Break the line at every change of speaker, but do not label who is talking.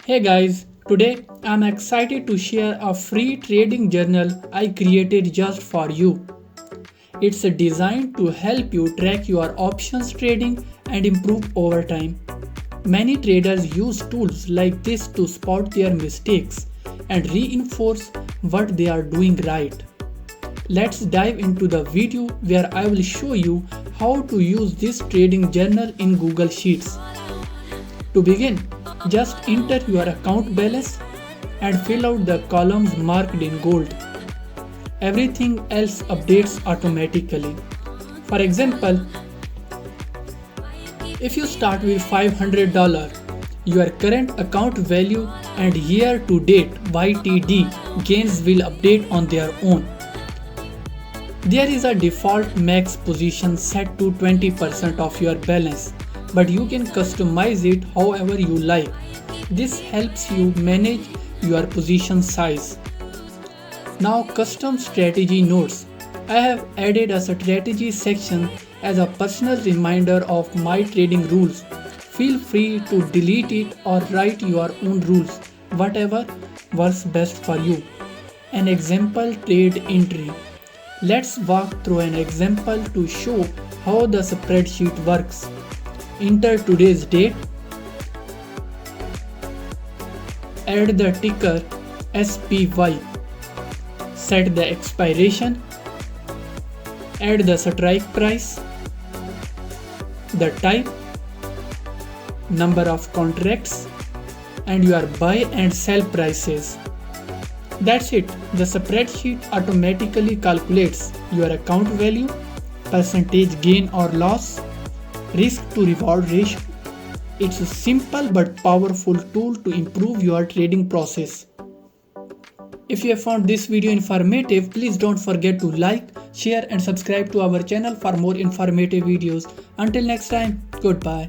Hey guys, today I'm excited to share a free trading journal I created just for you. It's designed to help you track your options trading and improve over time. Many traders use tools like this to spot their mistakes and reinforce what they are doing right. Let's dive into the video where I will show you how to use this trading journal in Google Sheets. To begin, just enter your account balance and fill out the columns marked in gold. Everything else updates automatically. For example, if you start with $500, your current account value and year to date YTD gains will update on their own. There is a default max position set to 20% of your balance, but you can customize it however you like. This helps you manage your position size. Now, custom strategy notes. I have added a strategy section as a personal reminder of my trading rules. Feel free to delete it or write your own rules, whatever works best for you. An example trade entry. Let's walk through an example to show how the spreadsheet works. Enter today's date, add the ticker SPY, set the expiration, add the strike price, the type, number of contracts, and your buy and sell prices. That's it. The spreadsheet automatically calculates your account value, percentage gain or loss, risk to reward ratio. It's a simple but powerful tool to improve your trading process. If you have found this video informative, please don't forget to like, share and subscribe to our channel for more informative videos. Until next time, goodbye.